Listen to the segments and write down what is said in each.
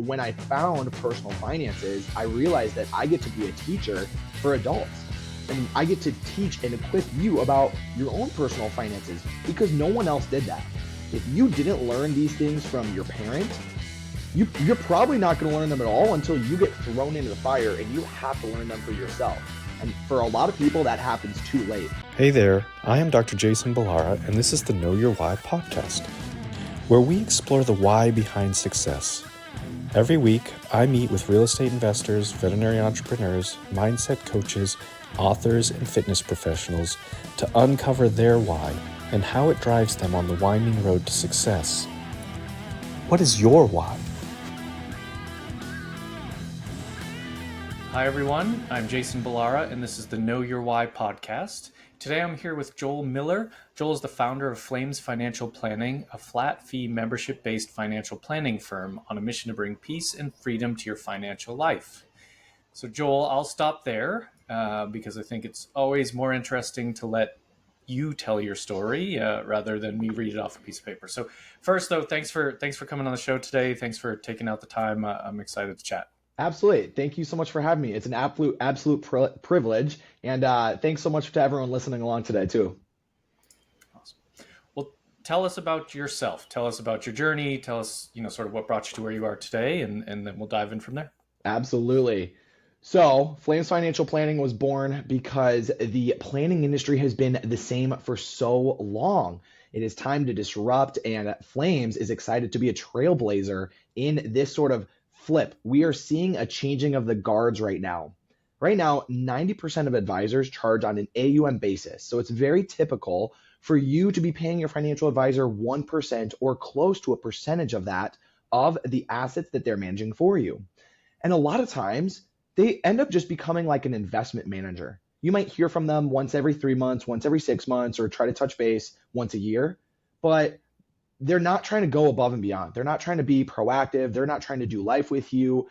when I found personal finances, I realized that I get to be a teacher for adults. And I get to teach and equip you about your own personal finances because no one else did that. If you didn't learn these things from your parent, you're probably not going to learn them at all until you get thrown into the fire and you have to learn them for yourself. And for a lot of people, that happens too late. Hey there, I am Dr. Jason Ballara, and this is the Know Your Why podcast, where we explore the why behind success. Every week, I meet with real estate investors, veterinary entrepreneurs, mindset coaches, authors, and fitness professionals to uncover their why and how it drives them on the winding road to success. What is your why? Hi everyone, I'm Jason Ballara, and this is the Know Your Why podcast. Today I'm here with Joel Miller. Joel is the founder of Flames Financial Planning, a flat-fee membership-based financial planning firm on a mission to bring peace and freedom to your financial life. So Joel, I'll stop there because I think it's always more interesting to let you tell your story rather than me read it off a piece of paper. So first though, thanks for coming on the show today. Thanks for taking out the time. I'm excited to chat. Absolutely. Thank you so much for having me. It's an absolute privilege. And thanks so much to everyone listening along today too. Awesome. Well, tell us about yourself. Tell us about your journey. Tell us, sort of what brought you to where you are today, and then we'll dive in from there. Absolutely. So Flames Financial Planning was born because the planning industry has been the same for so long. It is time to disrupt, and Flames is excited to be a trailblazer in this sort of flip. We are seeing a changing of the guards right now. Right now, 90% of advisors charge on an AUM basis. So it's very typical for you to be paying your financial advisor 1% or close to a percentage of that of the assets that they're managing for you. And a lot of times they end up just becoming like an investment manager. You might hear from them once every 3 months, once every 6 months, or try to touch base once a year, but they're not trying to go above and beyond. They're not trying to be proactive. They're not trying to do life with you.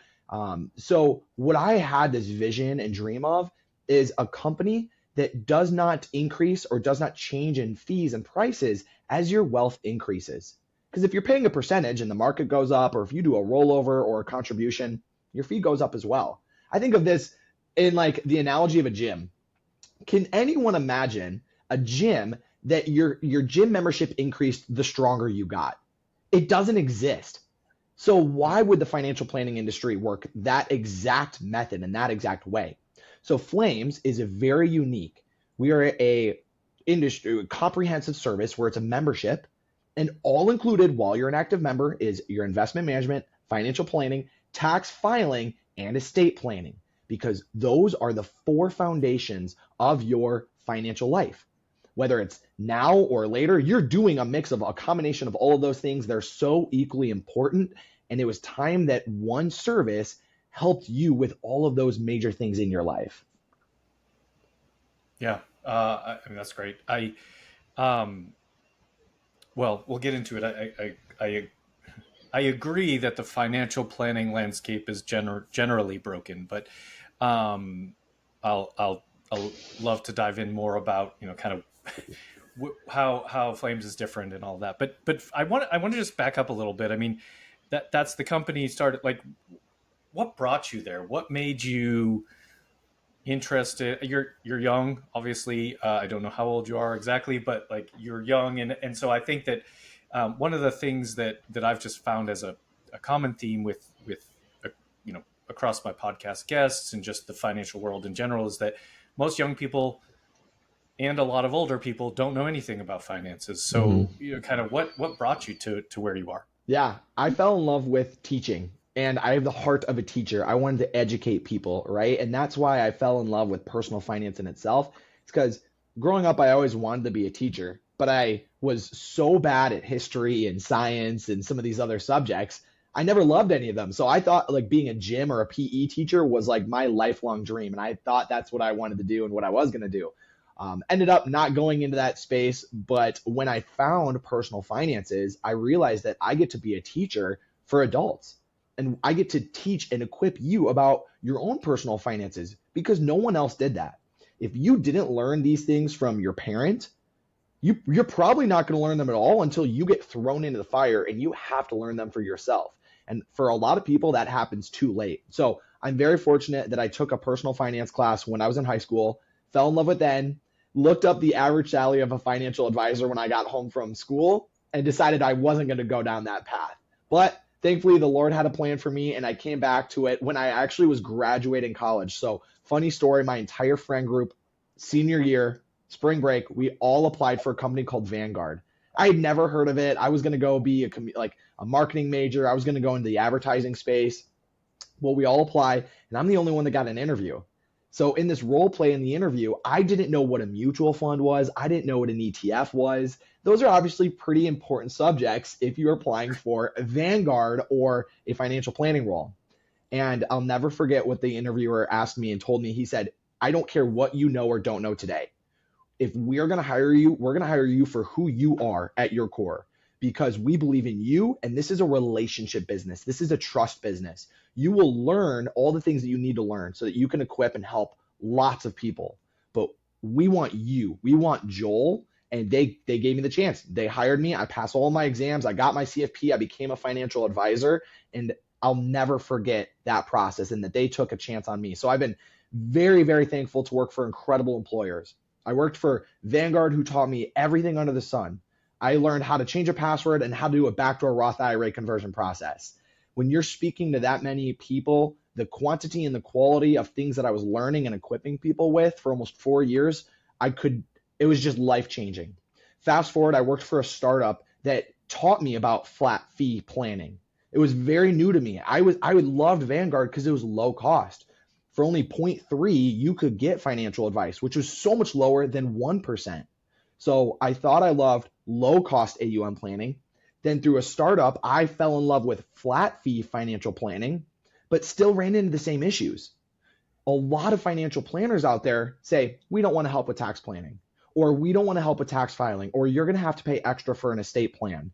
So what I had this vision and dream of is a company that does not increase or does not change in fees and prices as your wealth increases. Because if you're paying a percentage and the market goes up, or if you do a rollover or a contribution, your fee goes up as well. I think of this in like the analogy of a gym. Can anyone imagine a gym that your gym membership increased the stronger you got? It doesn't exist. So why would the financial planning industry work that exact method in that exact way? So Flames is a very unique. We are a comprehensive service where it's a membership, and all included while you're an active member is your investment management, financial planning, tax filing, and estate planning, because those are the 4 foundations of your financial life. Whether it's now or later, you're doing a mix of a combination of all of those things. They're so equally important. And it was time that one service helped you with all of those major things in your life. Yeah, I mean, that's great. Well, we'll get into it. I agree that the financial planning landscape is generally broken, but I'll love to dive in more about kind of how Flames is different and all that. But I want to just back up a little bit. I mean, that's the company started. Like, what brought you there? What made you interested? You're young, obviously. I don't know how old you are exactly, but like you're young, and so I think that one of the things that I've just found as a common theme with across my podcast guests and just the financial world in general is that most young people and a lot of older people don't know anything about finances. So, kind of what brought you to where you are? Yeah, I fell in love with teaching, and I have the heart of a teacher. I wanted to educate people, right? And that's why I fell in love with personal finance in itself. It's because growing up, I always wanted to be a teacher, but I was so bad at history and science and some of these other subjects. I never loved any of them. So I thought like being a gym or a PE teacher was like my lifelong dream. And I thought that's what I wanted to do and what I was going to do. Ended up not going into that space. But when I found personal finances, I realized that I get to be a teacher for adults. And I get to teach and equip you about your own personal finances because no one else did that. If you didn't learn these things from your parent, you're probably not going to learn them at all until you get thrown into the fire and you have to learn them for yourself. And for a lot of people, that happens too late. So I'm very fortunate that I took a personal finance class when I was in high school, fell in love with then, looked up the average salary of a financial advisor when I got home from school, and decided I wasn't going to go down that path. But thankfully, the Lord had a plan for me, and I came back to it when I actually was graduating college. So funny story, my entire friend group, senior year, spring break, we all applied for a company called Vanguard. I had never heard of it. I was going to go be a marketing major. I was going to go into the advertising space. Well, we all apply, and I'm the only one that got an interview. So in this role play in the interview, I didn't know what a mutual fund was. I didn't know what an ETF was. Those are obviously pretty important subjects if you're applying for a Vanguard or a financial planning role. And I'll never forget what the interviewer asked me and told me. He said, I don't care what you know or don't know today. If we're going to hire you, we're going to hire you for who you are at your core, because we believe in you. And this is a relationship business. This is a trust business. You will learn all the things that you need to learn so that you can equip and help lots of people. But we want you. We want Joel. And they gave me the chance. They hired me. I passed all my exams. I got my CFP. I became a financial advisor. And I'll never forget that process and that they took a chance on me. So I've been very, very thankful to work for incredible employers. I worked for Vanguard, who taught me everything under the sun. I learned how to change a password and how to do a backdoor Roth IRA conversion process. When you're speaking to that many people, the quantity and the quality of things that I was learning and equipping people with for almost 4 years, it was just life-changing. Fast forward, I worked for a startup that taught me about flat fee planning. It was very new to me. I loved Vanguard because it was low cost. For only 0.3, you could get financial advice, which was so much lower than 1%. So I thought I loved low cost AUM planning. Then through a startup, I fell in love with flat fee financial planning, but still ran into the same issues. A lot of financial planners out there say, we don't want to help with tax planning, or we don't want to help with tax filing, or you're going to have to pay extra for an estate plan.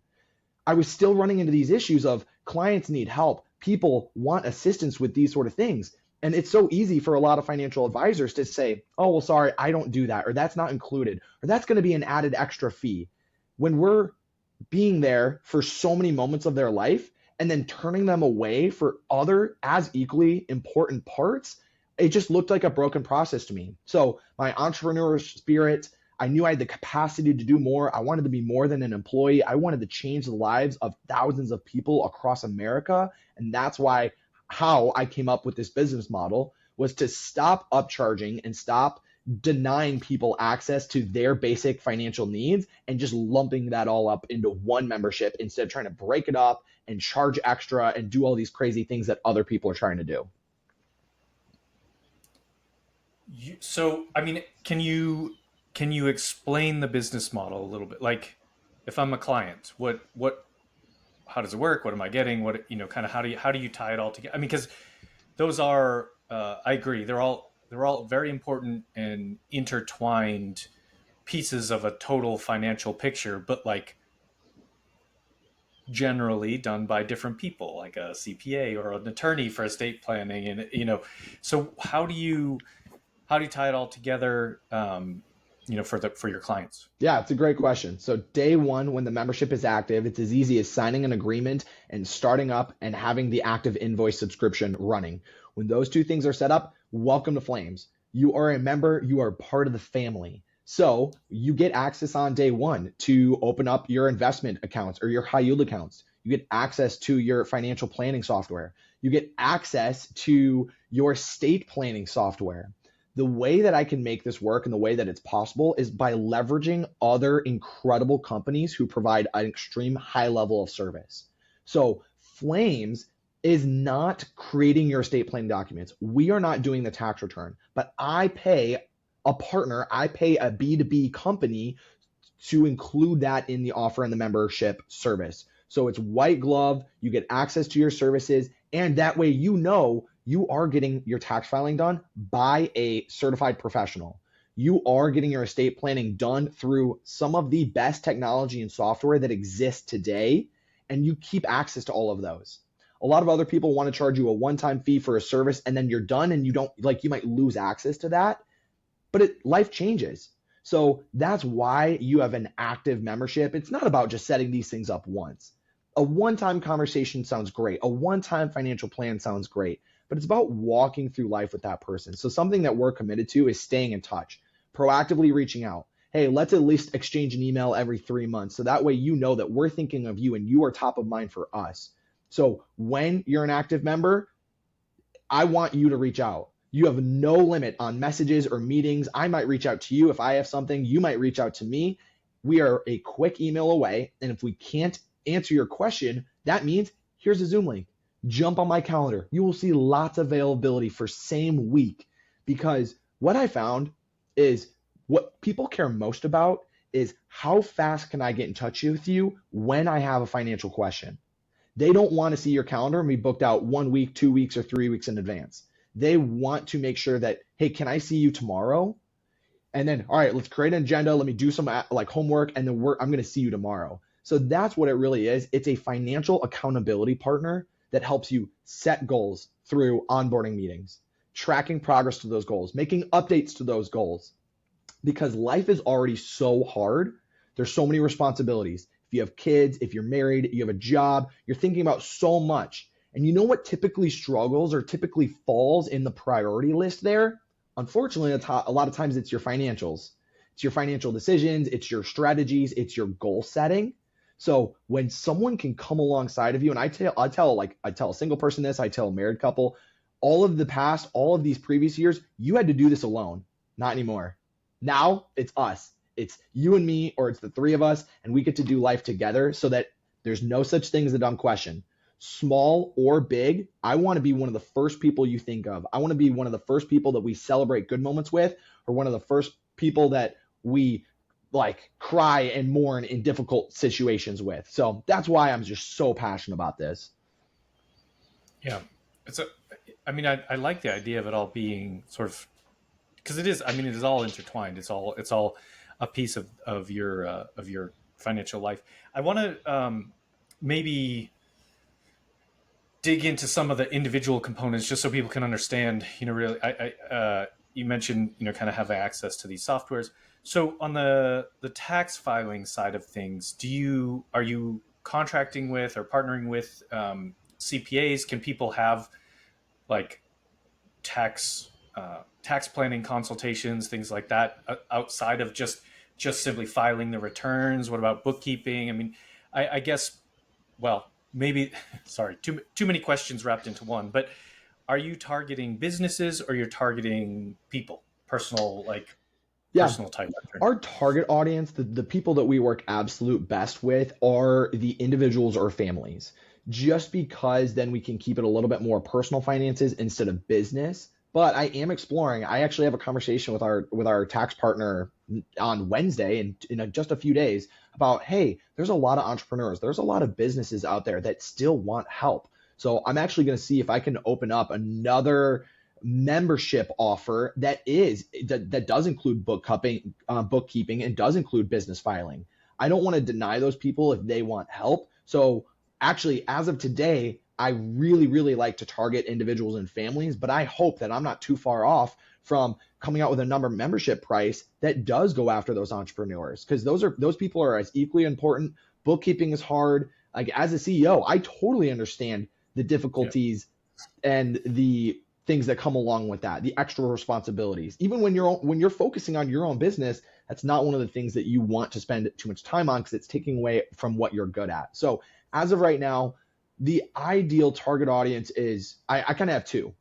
I was still running into these issues of clients need help. People want assistance with these sort of things. And it's so easy for a lot of financial advisors to say, oh, well, sorry, I don't do that, or that's not included, or that's going to be an added extra fee. When we're being there for so many moments of their life and then turning them away for other as equally important parts, it just looked like a broken process to me. So my entrepreneur spirit, I knew I had the capacity to do more. I wanted to be more than an employee. I wanted to change the lives of thousands of people across America. And that's how I came up with this business model, was to stop upcharging and stop denying people access to their basic financial needs and just lumping that all up into one membership instead of trying to break it up and charge extra and do all these crazy things that other people are trying to do. So, I mean, can you explain the business model a little bit? Like, if I'm a client, how does it work? What am I getting? Kind of how do you tie it all together? I mean, because those are, I agree, they're all very important and intertwined pieces of a total financial picture, but like generally done by different people, like a CPA or an attorney for estate planning, and so how do you tie it all together? For your clients? Yeah, it's a great question. So day one, when the membership is active, it's as easy as signing an agreement and starting up and having the active invoice subscription running. When those two things are set up, welcome to Flames. You are a member, you are part of the family. So you get access on day one to open up your investment accounts or your high yield accounts. You get access to your financial planning software. You get access to your estate planning software. The way that I can make this work and the way that it's possible is by leveraging other incredible companies who provide an extreme high level of service. So Flames is not creating your estate planning documents. We are not doing the tax return, but I pay a partner, I pay a B2B company to include that in the offer and the membership service. So it's white glove, you get access to your services, and that way you are getting your tax filing done by a certified professional. You are getting your estate planning done through some of the best technology and software that exists today, and you keep access to all of those. A lot of other people want to charge you a one-time fee for a service and then you're done and you might lose access to that, but life changes. So that's why you have an active membership. It's not about just setting these things up once. A one-time conversation sounds great. A one-time financial plan sounds great, but it's about walking through life with that person. So something that we're committed to is staying in touch, proactively reaching out. Hey, let's at least exchange an email every 3 months. So that way you know that we're thinking of you and you are top of mind for us. So when you're an active member, I want you to reach out. You have no limit on messages or meetings. I might reach out to you if I have something. You might reach out to me. We are a quick email away. And if we can't answer your question, that means here's a Zoom link. Jump on my calendar. You will see lots of availability for same week, because what I found is what people care most about is how fast can I get in touch with you when I have a financial question. They don't want to see your calendar and be booked out 1 week, 2 weeks, or 3 weeks in advance. They want to make sure that, hey, can I see you tomorrow? And then, all right, let's create an agenda. Let me do some like homework, and then I'm going to see you tomorrow. So that's what it really is. It's a financial accountability partner that helps you set goals through onboarding meetings, tracking progress to those goals, making updates to those goals, because life is already so hard. There's so many responsibilities. If you have kids, if you're married, you have a job, you're thinking about so much. And you know what typically struggles or typically falls in the priority list there? Unfortunately, a lot of times it's your financials. It's your financial decisions, it's your strategies, it's your goal setting. So when someone can come alongside of you, and I tell a single person this, I tell a married couple, all of these previous years, you had to do this alone. Not anymore. Now it's us. It's you and me, or it's the three of us, and we get to do life together so that there's no such thing as a dumb question. Small or big, I want to be one of the first people you think of. I want to be one of the first people that we celebrate good moments with, or one of the first people that we like cry and mourn in difficult situations with. So that's why I'm just so passionate about this. Yeah. I like the idea of it all being sort of, because it is all intertwined. It's all a piece of your financial life. I want to maybe dig into some of the individual components just so people can understand, really, you mentioned, kind of have access to these softwares. So on the tax filing side of things, are you contracting with or partnering with CPAs? Can people have like tax planning consultations, things like that, outside of just simply filing the returns? What about bookkeeping? I guess, well, maybe, sorry, too many questions wrapped into one, but are you targeting businesses or you're targeting people, personal type? Our target audience, the people that we work absolute best with, are the individuals or families, just because then we can keep it a little bit more personal finances instead of business. But I am exploring. I actually have a conversation with our tax partner on Wednesday, and in just a few days, about, hey, there's a lot of entrepreneurs, there's a lot of businesses out there that still want help. So I'm actually going to see if I can open up another membership offer that does include bookkeeping and does include business filing. I don't want to deny those people if they want help. So actually, as of today, I really, really like to target individuals and families, but I hope that I'm not too far off from coming out with a membership price that does go after those entrepreneurs, because those people are as equally important. Bookkeeping is hard. Like, as a CEO, I totally understand the difficulties and the things that come along with that, the extra responsibilities. Even when you're focusing on your own business, that's not one of the things that you want to spend too much time on, because it's taking away from what you're good at. So as of right now, the ideal target audience is, I kind of have two.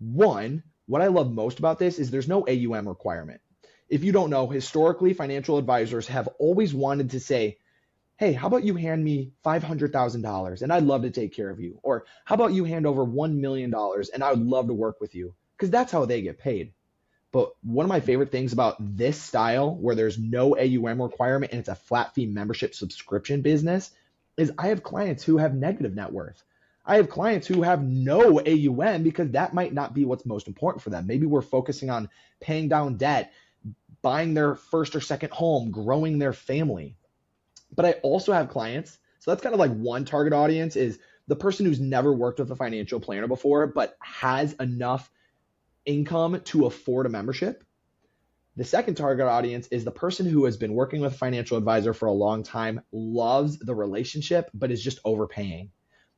One, what I love most about this is there's no AUM requirement. If you don't know, historically, financial advisors have always wanted to say, hey, how about you hand me $500,000 and I'd love to take care of you? Or how about you hand over $1 million and I would love to work with you? Because that's how they get paid. But one of my favorite things about this style, where there's no AUM requirement and it's a flat fee membership subscription business, is I have clients who have negative net worth. I have clients who have no AUM because that might not be what's most important for them. Maybe we're focusing on paying down debt, buying their first or second home, growing their family. But I also have clients, so that's kind of like one target audience, is the person who's never worked with a financial planner before, but has enough income to afford a membership. The second target audience is the person who has been working with a financial advisor for a long time, loves the relationship, but is just overpaying.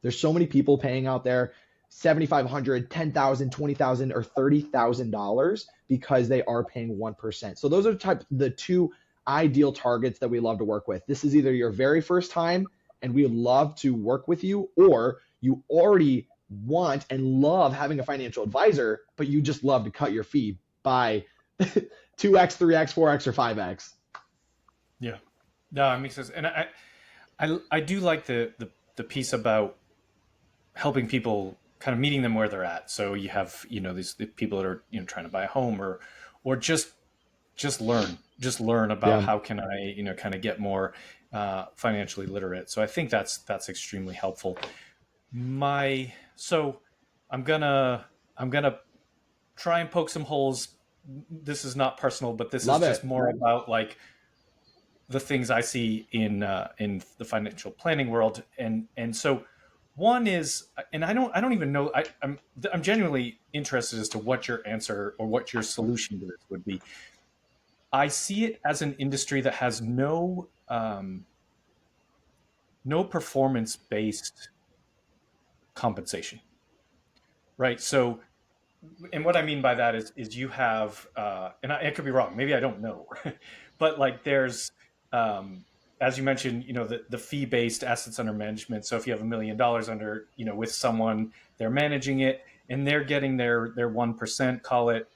There's so many people paying out there $7,500, $10,000, $20,000, or $30,000 because they are paying 1%. So those are the two ideal targets that we love to work with. This is either your very first time and we would love to work with you, or you already want and love having a financial advisor, but you just love to cut your fee by 2x, 3x, 4x, or 5x. Yeah, no, it makes sense. And I do like the piece about helping people, kind of meeting them where they're at. So you have, these the people that are, trying to buy a home or just learn about how can I, kind of get more financially literate. So I think that's extremely helpful. So I'm gonna try and poke some holes. This is not personal, but this is just more about like the things I see in the financial planning world. And so one is, and I don't even know, I'm genuinely interested as to what your answer or what your solution to this would be. I see it as an industry that has no performance-based compensation, right? So, and what I mean by that is you have, and I could be wrong, maybe I don't know, but like there's, as you mentioned, the fee-based assets under management. So if you have $1 million under, with someone, they're managing it and they're getting their 1%, call it,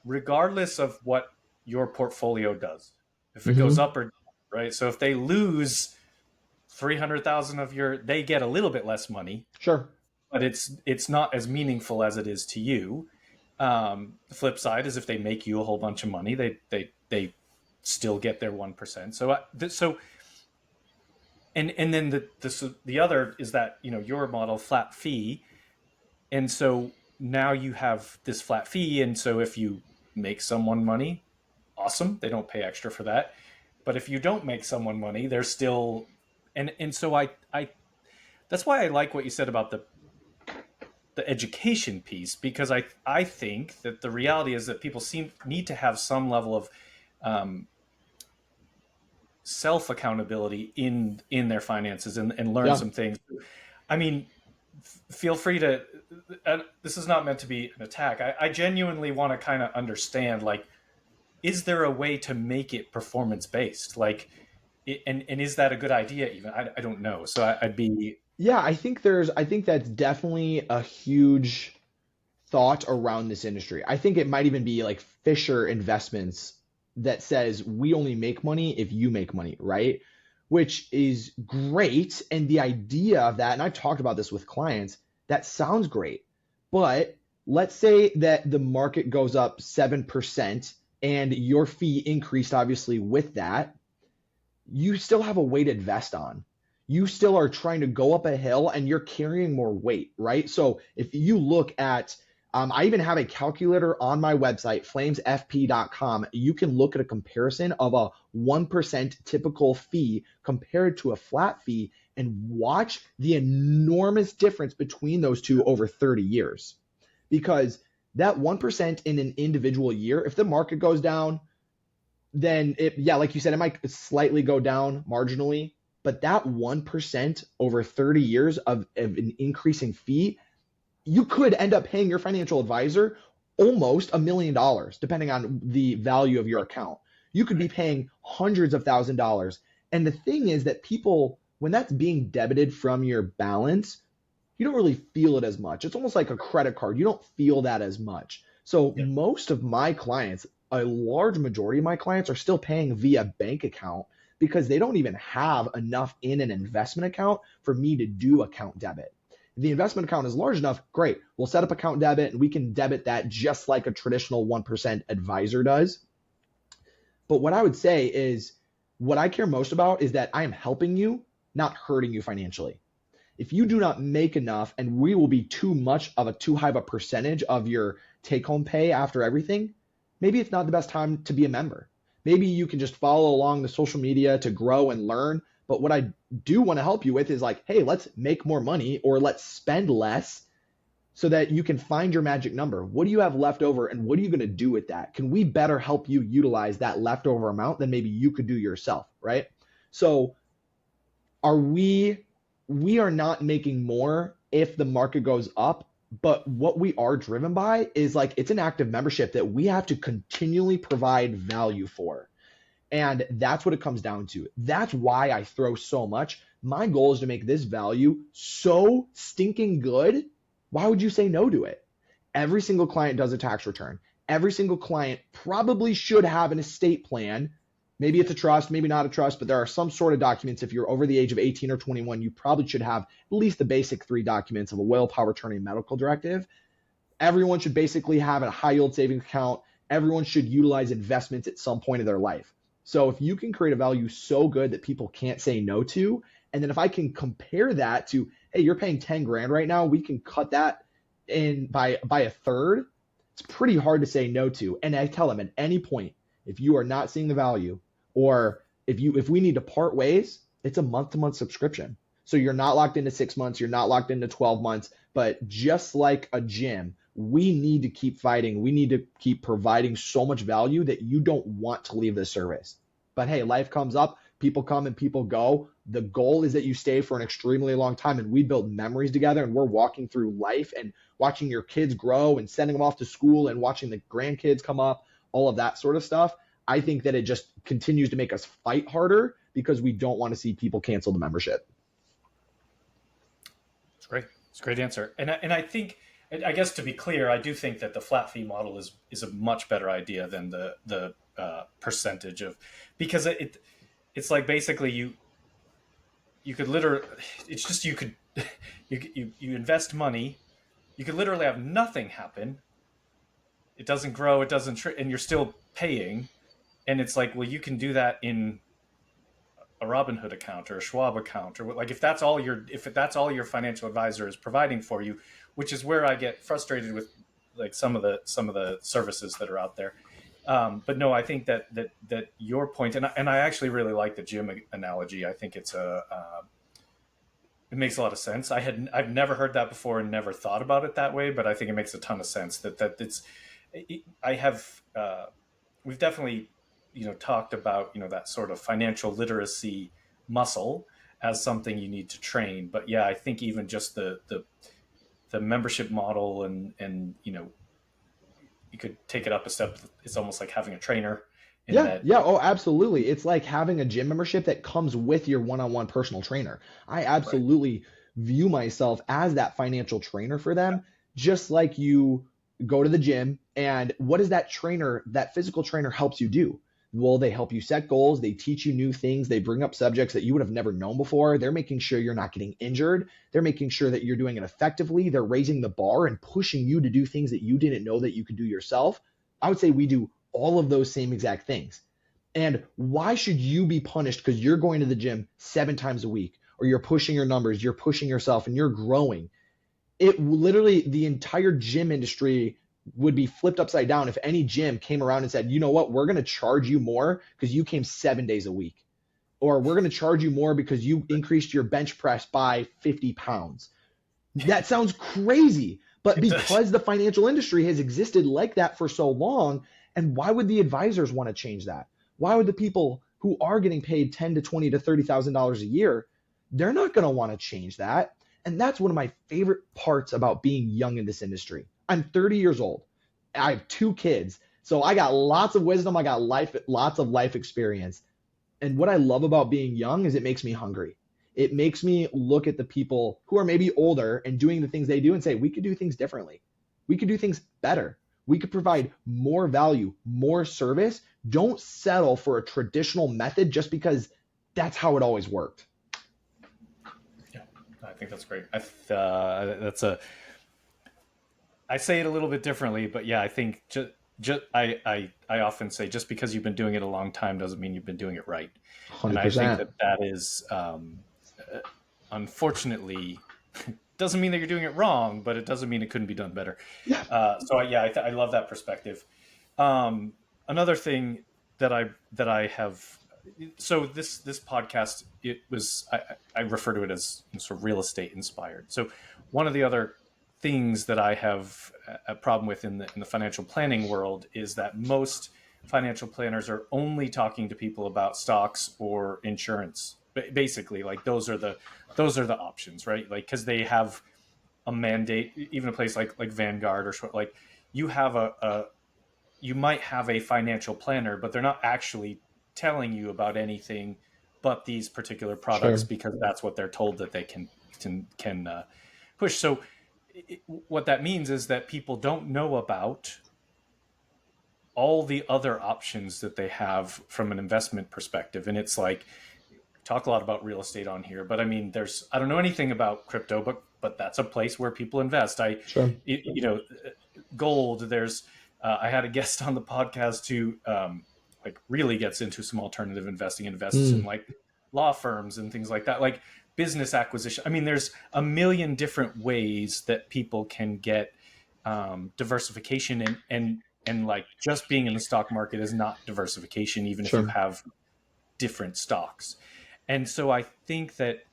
regardless of what your portfolio does, if it goes up or down, right? So if they lose 300,000 of they get a little bit less money. Sure. But it's not as meaningful as it is to you. The flip side is if they make you a whole bunch of money, they still get their 1%. And then the other is that, your model flat fee. And so now you have this flat fee. And so if you make someone money, awesome. They don't pay extra for that. But if you don't make someone money, they're still, and so I that's why I like what you said about the education piece, because I think that the reality is that people need to have some level of self accountability in their finances and learn some things. I mean, feel free to. This is not meant to be an attack. I genuinely want to kind of understand, like, is there a way to make it performance based? Like, and is that a good idea? Even I don't know. So I'd be. Yeah, I think that's definitely a huge thought around this industry. I think it might even be like Fisher Investments that says we only make money if you make money, right? Which is great. And the idea of that, and I've talked about this with clients, that sounds great. But let's say that the market goes up 7% and your fee increased obviously with that. You still have a way to invest on. You still are trying to go up a hill and you're carrying more weight, right? So if you look at, I even have a calculator on my website, flamesfp.com. You can look at a comparison of a 1% typical fee compared to a flat fee and watch the enormous difference between those two over 30 years. Because that 1% in an individual year, if the market goes down, then like you said, it might slightly go down marginally. But that 1% over 30 years of an increasing fee, you could end up paying your financial advisor almost $1 million, depending on the value of your account. You could be paying hundreds of thousands of dollars. And the thing is that people, when that's being debited from your balance, you don't really feel it as much. It's almost like a credit card. You don't feel that as much. So most of my clients, a large majority of my clients, are still paying via bank account, because they don't even have enough in an investment account for me to do account debit. If the investment account is large enough, great. We'll set up account debit and we can debit that just like a traditional 1% advisor does. But what I would say is, what I care most about is that I am helping you, not hurting you financially. If you do not make enough and we will be too high of a percentage of your take-home pay after everything, maybe it's not the best time to be a member. Maybe you can just follow along the social media to grow and learn. But what I do want to help you with is like, hey, let's make more money or let's spend less so that you can find your magic number. What do you have left over and what are you going to do with that? Can we better help you utilize that leftover amount than maybe you could do yourself, right? So are we are not making more if the market goes up, but what we are driven by is like it's an active membership that we have to continually provide value for. And that's what it comes down to. That's why I throw so much. My goal is to make this value so stinking good. Why would you say no to it? Every single client does a tax return. Every single client probably should have an estate plan. Maybe it's a trust, maybe not a trust, but there are some sort of documents. If you're over the age of 18 or 21, you probably should have at least the basic 3 documents of a will, power of attorney, and medical directive. Everyone should basically have a high yield savings account. Everyone should utilize investments at some point of their life. So if you can create a value so good that people can't say no to, and then if I can compare that to, hey, you're paying 10 grand right now, we can cut that in by a third. It's pretty hard to say no to. And I tell them at any point, if you are not seeing the value, or if we need to part ways, it's a month-to-month subscription. So you're not locked into 6 months, you're not locked into 12 months, but just like a gym, we need to keep fighting. We need to keep providing so much value that you don't want to leave the service. But hey, life comes up, people come and people go. The goal is that you stay for an extremely long time and we build memories together and we're walking through life and watching your kids grow and sending them off to school and watching the grandkids come up, all of that sort of stuff. I think that it just continues to make us fight harder because we don't want to see people cancel the membership. It's great. It's a great answer. And I think, I guess to be clear, I do think that the flat fee model is a much better idea than the percentage of, because it's like basically you could literally, it's just you invest money, you could literally have nothing happen. It doesn't grow, it doesn't, and you're still paying. And it's like, well, you can do that in a Robinhood account or a Schwab account, or like if that's all your financial advisor is providing for you, which is where I get frustrated with like some of the services that are out there. But no, I think that your point, and I actually really like the gym analogy. I think it makes a lot of sense. I've never heard that before and never thought about it that way, but I think it makes a ton of sense we've definitely, talked about, that sort of financial literacy muscle as something you need to train. But yeah, I think even just the membership model and you could take it up a step. It's almost like having a trainer. Yeah. Oh, absolutely. It's like having a gym membership that comes with your one-on-one personal trainer. I absolutely view myself as that financial trainer for them, just like you go to the gym. And what does that physical trainer helps you do? Well, they help you set goals. They teach you new things. They bring up subjects that you would have never known before. They're making sure you're not getting injured. They're making sure that you're doing it effectively. They're raising the bar and pushing you to do things that you didn't know that you could do yourself. I would say we do all of those same exact things. And why should you be punished because you're going to the gym 7 times a week, or you're pushing your numbers, you're pushing yourself, and you're growing? It literally, the entire gym industry would be flipped upside down if any gym came around and said, you know what, we're going to charge you more because you came 7 days a week, or we're going to charge you more because you increased your bench press by 50 pounds. That sounds crazy, but because the financial industry has existed like that for so long, and why would the advisors want to change that? Why would the people who are getting paid $10 to $20 to $30,000 a year, they're not going to want to change that? And that's one of my favorite parts about being young in this industry. I'm 30 years old. I have 2 kids. So I got lots of wisdom. I got lots of life experience. And what I love about being young is it makes me hungry. It makes me look at the people who are maybe older and doing the things they do and say, we could do things differently. We could do things better. We could provide more value, more service. Don't settle for a traditional method just because that's how it always worked. Yeah, I think that's great. I say it a little bit differently, but yeah, I think I often say just because you've been doing it a long time doesn't mean you've been doing it right. 100%. And I think that is, unfortunately, doesn't mean that you're doing it wrong, but it doesn't mean it couldn't be done better. Yeah. I love that perspective. Another thing that I have, so this podcast, I refer to it as sort of real estate inspired. So one of the other things that I have a problem with in the financial planning world is that most financial planners are only talking to people about stocks or insurance. Basically, like those are the options, right? Like, because they have a mandate. Even a place like Vanguard or like, you have you might have a financial planner, but they're not actually telling you about anything but these particular products Sure. because that's what they're told that they can push. So what that means is that people don't know about all the other options that they have from an investment perspective. And it's like, talk a lot about real estate on here, but I mean, I don't know anything about crypto, but that's a place where people invest. Sure. Gold, I had a guest on the podcast who like really gets into some alternative investing, invests in like law firms and things like that, like business acquisition. I mean, there's a million different ways that people can get diversification, and like just being in the stock market is not diversification, even if you have different stocks. And so I think that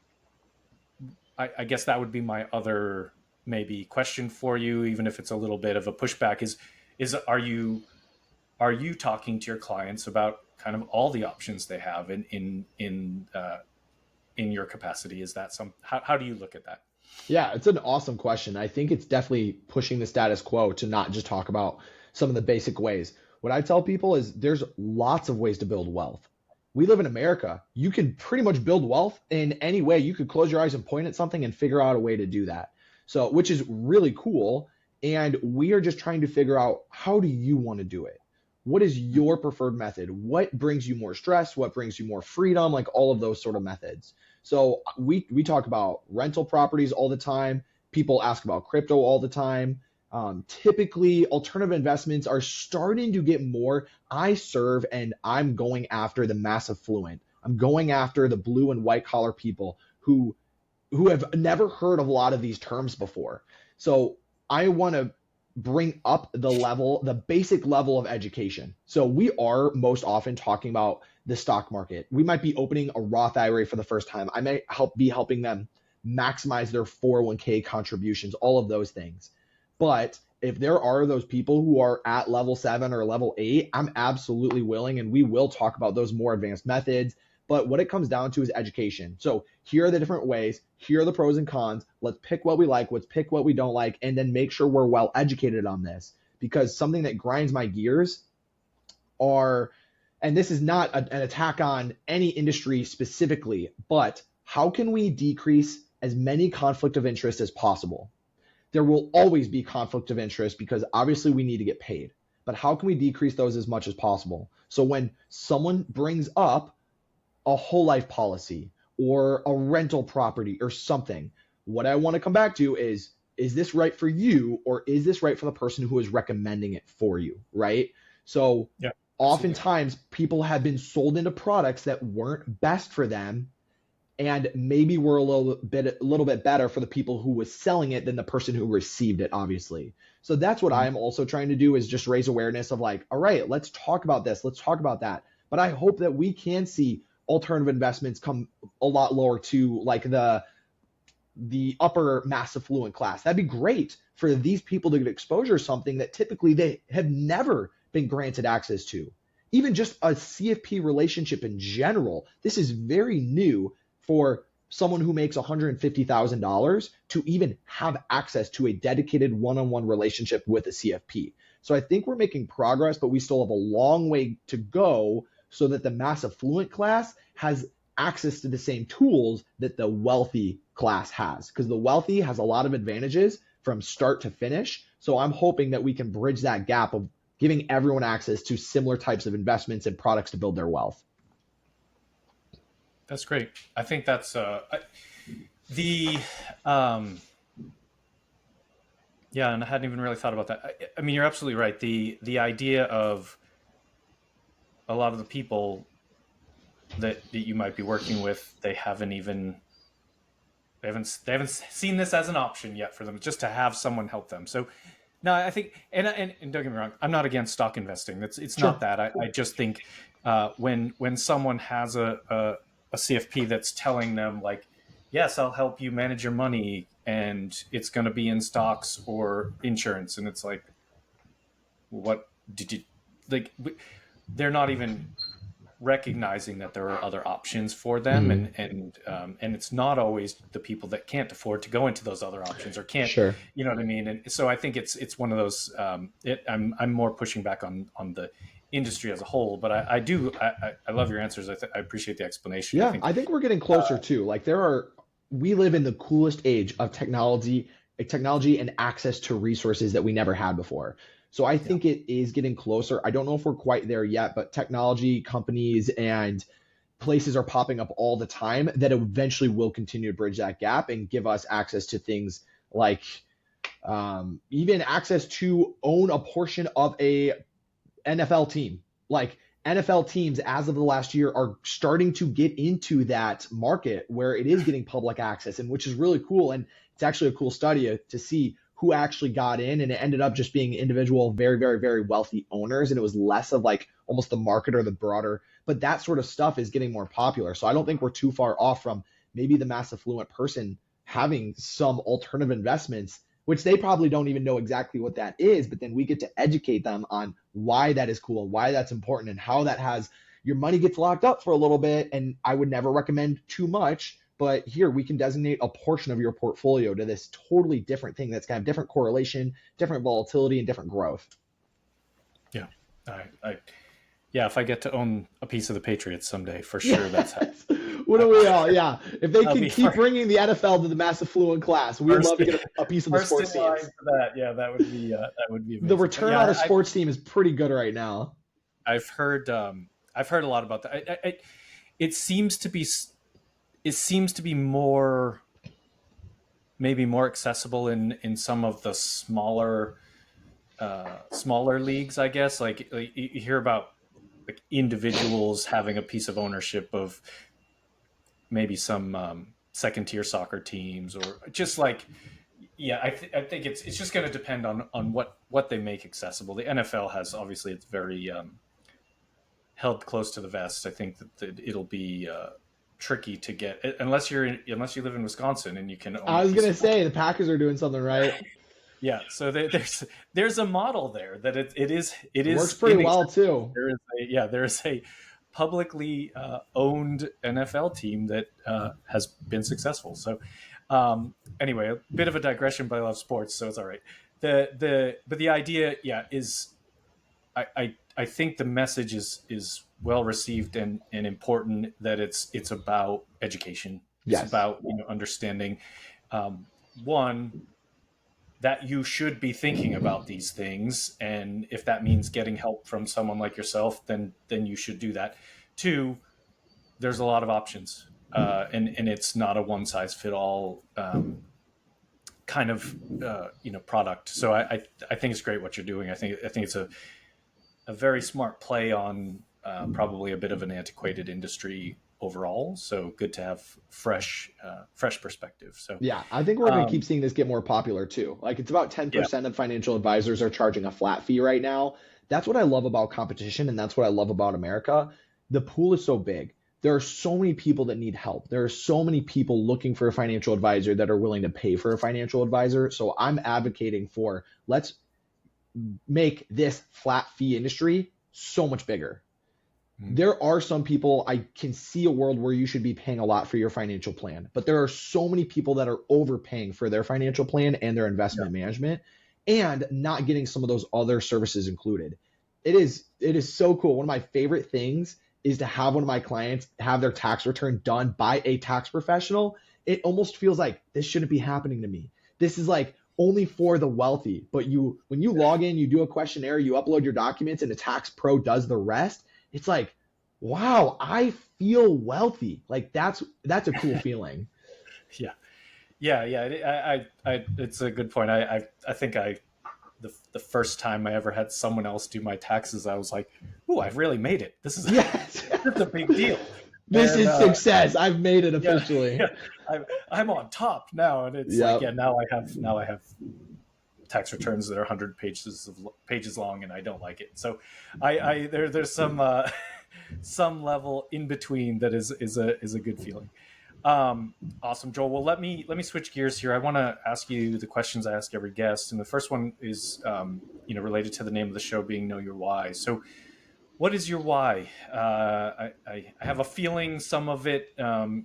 I guess that would be my other maybe question for you, even if it's a little bit of a pushback, is are you talking to your clients about kind of all the options they have in your capacity? Is that how do you look at that? Yeah, it's an awesome question. I think it's definitely pushing the status quo to not just talk about some of the basic ways. What I tell people is there's lots of ways to build wealth. We live in America. You can pretty much build wealth in any way. You could close your eyes and point at something and figure out a way to do that. So, which is really cool. And we are just trying to figure out, how do you want to do it? What is your preferred method? What brings you more stress? What brings you more freedom? Like all of those sort of methods. So we talk about rental properties all the time. People ask about crypto all the time. Typically, alternative investments are starting to get more. I serve and I'm going after the mass affluent. I'm going after the blue and white collar people who have never heard of a lot of these terms before. So I want to bring up the basic level of education. So we are most often talking about the stock market. We might be opening a Roth IRA for the first time. I may be helping them maximize their 401k contributions, all of those things. But if there are those people who are at level 7 or level 8, I'm absolutely willing, and we will talk about those more advanced methods. But what it comes down to is education. So here are the different ways. Here are the pros and cons. Let's pick what we like. Let's pick what we don't like, and then make sure we're well educated on this. Because something that grinds my gears are, and this is not an attack on any industry specifically, but how can we decrease as many conflict of interest as possible? There will always be conflict of interest because obviously we need to get paid. But how can we decrease those as much as possible? So when someone brings up a whole life policy or a rental property or something, what I want to come back to is this right for you, or is this right for the person who is recommending it for you, right? So yeah, oftentimes people have been sold into products that weren't best for them, and maybe were a little bit better for the people who was selling it than the person who received it, obviously. So that's what I'm also trying to do, is just raise awareness of like, all right, let's talk about this, let's talk about that. But I hope that we can see alternative investments come a lot lower to like the upper mass affluent class. That'd be great for these people to get exposure to something that typically they have never been granted access to. Even just a CFP relationship in general. This is very new for someone who makes $150,000 to even have access to a dedicated one-on-one relationship with a CFP. So I think we're making progress, but we still have a long way to go so that the mass affluent class has access to the same tools that the wealthy class has, because the wealthy has a lot of advantages from start to finish. So I'm hoping that we can bridge that gap of giving everyone access to similar types of investments and products to build their wealth. That's great. I think that's yeah, and I hadn't even really thought about that. I mean, you're absolutely right. The idea of a lot of the people that you might be working with, they haven't seen this as an option yet for them, just to have someone help them. So no, I think, and don't get me wrong, I'm not against stock investing. It's sure. Not that. I just think when someone has a CFP that's telling them like, yes, I'll help you manage your money and it's going to be in stocks or insurance. And it's like, what did you like? They're not even recognizing that there are other options for them, and it's not always the people that can't afford to go into those other options or can't, Sure. you know what I mean? And so I think it's one of those. I'm more pushing back on the industry as a whole, but I love your answers. I appreciate the explanation. Yeah, I think we're getting closer too. Like we live in the coolest age of technology and access to resources that we never had before. So I think it is getting closer. I don't know if we're quite there yet, but technology companies and places are popping up all the time that eventually will continue to bridge that gap and give us access to things like even access to own a portion of a NFL team. Like NFL teams, as of the last year, are starting to get into that market where it is getting public access, and which is really cool. And it's actually a cool study to see who actually got in, and it ended up just being individual, very, very, very wealthy owners. And it was less of like almost the market or the broader, but that sort of stuff is getting more popular. So I don't think we're too far off from maybe the mass affluent person having some alternative investments, which they probably don't even know exactly what that is, but then we get to educate them on why that is cool, why that's important, and how that has your money gets locked up for a little bit. And I would never recommend too much, but here we can designate a portion of your portfolio to this totally different thing that's kind of different correlation, different volatility, and different growth. Yeah. Yeah, if I get to own a piece of the Patriots someday, for sure, that's how. Wouldn't we all? Yeah. If they can keep bringing the NFL to the mass affluent class, we'd love to get a piece of the sports team. Yeah, that would be amazing. The return on a sports team is pretty good right now. I've heard a lot about that. It seems to be more, maybe more accessible in some of the smaller leagues, I guess. Like you hear about like individuals having a piece of ownership of maybe some second tier soccer teams, or just like, yeah, I think it's just going to depend on what they make accessible. The NFL has, obviously, it's very held close to the vest. I think that it'll be tricky to get, unless you live in Wisconsin and you can own. I was going to say the Packers are doing something right. Yeah, so there's a model there that it works pretty well too. There is a publicly owned NFL team that has been successful. So anyway, a bit of a digression, but I love sports, so it's all right. But the idea, is I think the message is well received and important, that it's about education. Yes. It's about understanding one, that you should be thinking about these things, and if that means getting help from someone like yourself, then you should do that. Two, there's a lot of options, and it's not a one size fit all kind of product. So I think it's great what you're doing. I think it's a very smart play on probably a bit of an antiquated industry overall. So good to have fresh perspective. So yeah, I think we're going to keep seeing this get more popular too. Like it's about 10% of financial advisors are charging a flat fee right now. That's what I love about competition, and that's what I love about America. The pool is so big. There are so many people that need help. There are so many people looking for a financial advisor that are willing to pay for a financial advisor. So I'm advocating for, let's make this flat fee industry so much bigger. There are some people, I can see a world where you should be paying a lot for your financial plan, but there are so many people that are overpaying for their financial plan and their investment management and not getting some of those other services included. It is so cool. One of my favorite things is to have one of my clients have their tax return done by a tax professional. It almost feels like this shouldn't be happening to me. This is like only for the wealthy, but when you log in, you do a questionnaire, you upload your documents, and a tax pro does the rest. It's like, wow, I feel wealthy. Like that's a cool feeling. Yeah. It's a good point. I think the first time I ever had someone else do my taxes, I was like, "Ooh, I've really made it. This is a big deal. This is success. I've made it officially. Yeah. I'm on top now." And it's now I have tax returns that are 100 pages long, and I don't like it. So there's some level in between that is a good feeling. Awesome, Joel. Well, let me switch gears here. I want to ask you the questions I ask every guest, and the first one is, related to the name of the show being Know Your Why. So, what is your why? I have a feeling some of it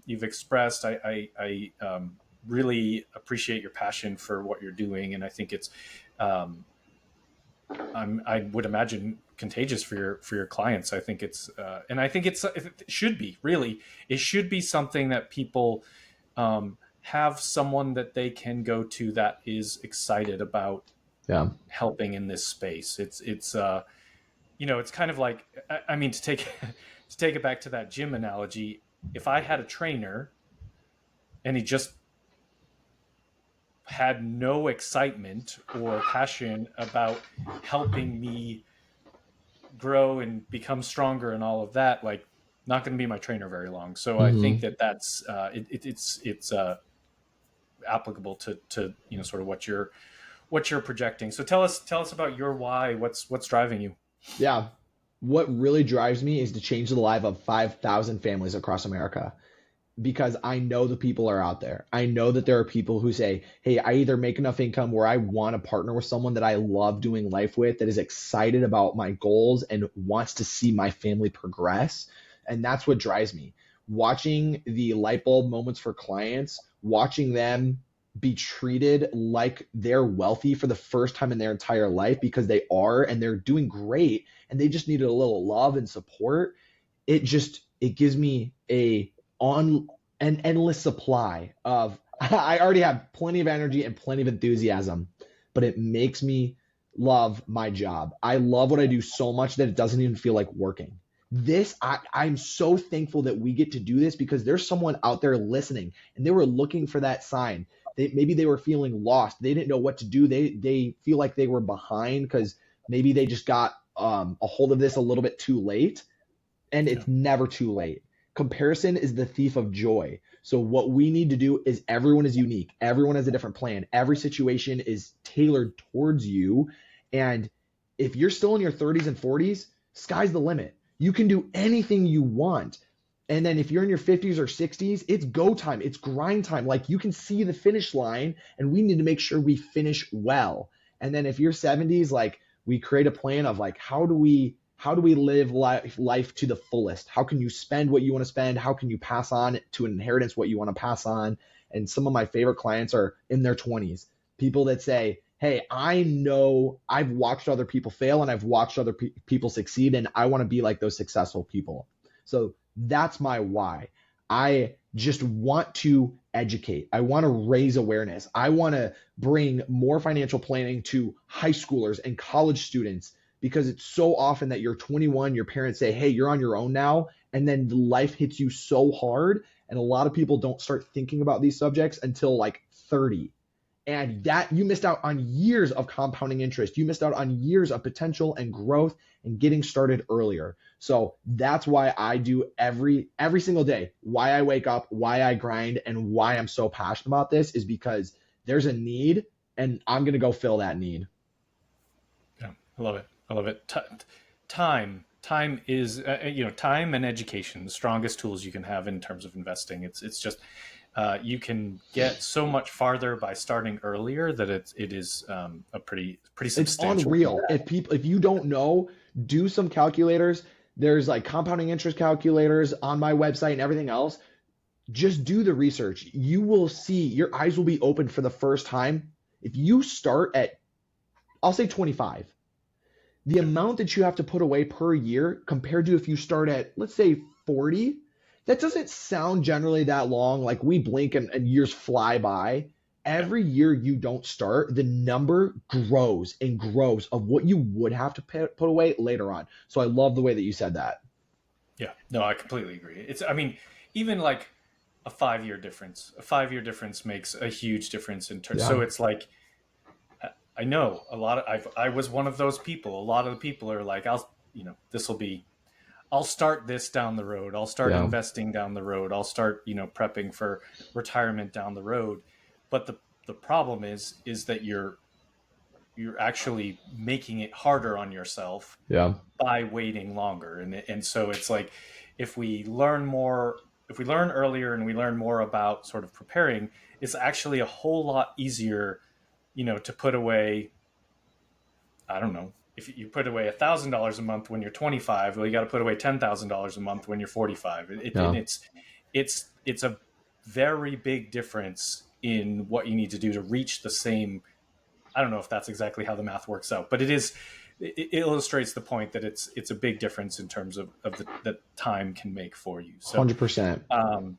you've expressed. I really appreciate your passion for what you're doing, and I think it's I would imagine contagious for your clients. I think and I think it should be really. It should be something that people have someone that they can go to that is excited about Yeah. helping in this space. It's kind of like, I mean, to take to take it back to that gym analogy. If I had a trainer and he just had no excitement or passion about helping me grow and become stronger and all of that, like, not going to be my trainer very long. So I think Hmm. that's it's applicable to sort of what you're projecting. So tell us about your why. What's driving you? Yeah. What really drives me is to change the life of 5,000 families across America, because I know the people are out there. I know that there are people who say, hey, I either make enough income where I want to partner with someone that I love doing life with, that is excited about my goals and wants to see my family progress. And that's what drives me. Watching the light bulb moments for clients, watching them be treated like they're wealthy for the first time in their entire life, because they are, and they're doing great and they just needed a little love and support. It gives me on an endless supply of I already have plenty of energy and plenty of enthusiasm, but it makes me love my job. I love what I do so much that it doesn't even feel like working. I'm so thankful that we get to do this, because there's someone out there listening and they were looking for that sign. Maybe they were feeling lost. They didn't know what to do. They feel like they were behind because maybe they just got a hold of this a little bit too late, and Yeah. it's never too late. Comparison is the thief of joy. So what we need to do is, everyone is unique. Everyone has a different plan. Every situation is tailored towards you. And if you're still in your 30s and 40s, sky's the limit. You can do anything you want. And then if you're in your 50s or 60s, it's go time. It's grind time. Like, you can see the finish line, and we need to make sure we finish well. And then if you're 70s, like, we create a plan of, like, how do we live life to the fullest? How can you spend what you want to spend? How can you pass on to an inheritance what you want to pass on? And some of my favorite clients are in their 20s. People that say, hey, I know I've watched other people fail and I've watched other people succeed, and I want to be like those successful people. So that's my why. I just want to educate. I want to raise awareness. I want to bring more financial planning to high schoolers and college students, because it's so often that you're 21, your parents say, hey, you're on your own now. And then life hits you so hard. And a lot of people don't start thinking about these subjects until like 30. And that, you missed out on years of compounding interest. You missed out on years of potential and growth and getting started earlier. So that's why I do every single day. Why I wake up, why I grind, and why I'm so passionate about this is because there's a need, and I'm going to go fill that need. Yeah, I love it. I love it. Time is time and education, the strongest tools you can have in terms of investing. It's just you can get so much farther by starting earlier that it is a pretty It's substantial. unreal. If you don't know, do some calculators. There's like compounding interest calculators on my website and everything else. Just do the research. You will see, your eyes will be open for the first time. If you start at, I'll say 25, the amount that you have to put away per year compared to if you start at, let's say, 40, that doesn't sound generally that long. Like, we blink and years fly by. Yeah, Every year you don't start, the number grows and grows of what you would have to put away later on. So I love the way that you said that. yeah. No, I completely agree. I mean, even like a 5 year difference. A 5 year difference makes a huge difference in terms. Yeah. So it's like, I know a lot of I was one of those people. A lot of the people are like, this will be, I'll start this down the road. I'll start Yeah. investing down the road. I'll start, prepping for retirement down the road. But the problem is that you're actually making it harder on yourself Yeah. by waiting longer. And so it's like, if we learn more learn earlier and we learn more about sort of preparing, it's actually a whole lot easier, to put away, I don't know, if you put away $1,000 a month when you're 25, well, you got to put away $10,000 a month when you're 45. It's a very big difference in what you need to do to reach the same. I don't know if that's exactly how the math works out, but it illustrates the point that it's a big difference in terms of the time can make for you. So 100%.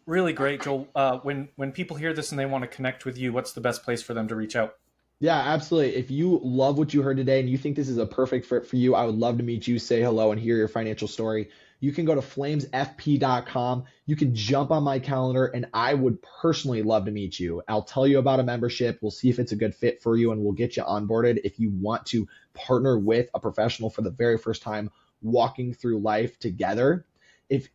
Really great, Joel. When people hear this and they want to connect with you, what's the best place for them to reach out? Yeah, absolutely. If you love what you heard today and you think this is a perfect fit for you, I would love to meet you, say hello, and hear your financial story. You can go to flamesfp.com. You can jump on my calendar, and I would personally love to meet you. I'll tell you about a membership. We'll see if it's a good fit for you, and we'll get you onboarded if you want to partner with a professional for the very first time, walking through life together. If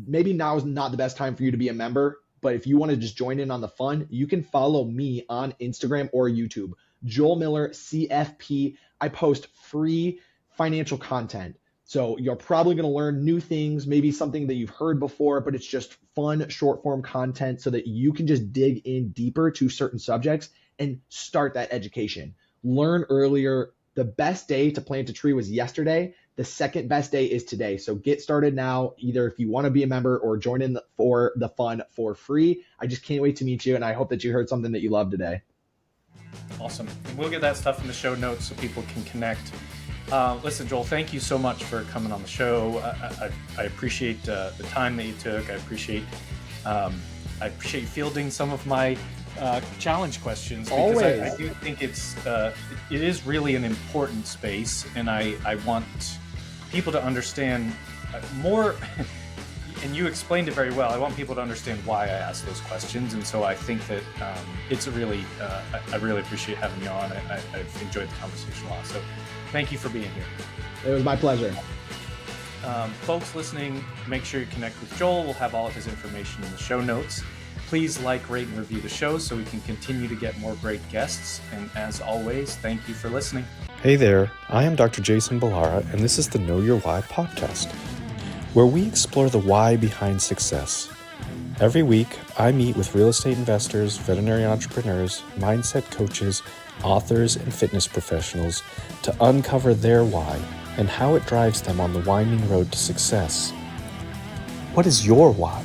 maybe now is not the best time for you to be a member, but if you want to just join in on the fun, you can follow me on Instagram or YouTube, Joel Miller CFP. I post free financial content. So you're probably going to learn new things, maybe something that you've heard before, but it's just fun short form content so that you can just dig in deeper to certain subjects and start that education. Learn earlier. The best day to plant a tree was yesterday. The second best day is today. So get started now, either if you want to be a member or join in for the fun for free. I just can't wait to meet you, and I hope that you heard something that you love today. Awesome. We'll get that stuff in the show notes so people can connect. Listen, Joel, thank you so much for coming on the show. I appreciate the time that you took. I appreciate you fielding some of my challenge questions, because Always. I do think it is really an important space, and I want people to understand more. And you explained it very well. I want people to understand why I ask those questions, and so I think that it's a really I really appreciate having you on. I've enjoyed the conversation a lot. So thank you for being here. It was my pleasure. Folks listening, make sure you connect with Joel. We'll have all of his information in the show notes. Please like, rate, and review the show so we can continue to get more great guests. And as always, thank you for listening. Hey there, I am Dr. Jason Ballara, and this is the Know Your Why podcast, where we explore the why behind success. Every week, I meet with real estate investors, veterinary entrepreneurs, mindset coaches, authors, and fitness professionals to uncover their why and how it drives them on the winding road to success. What is your why?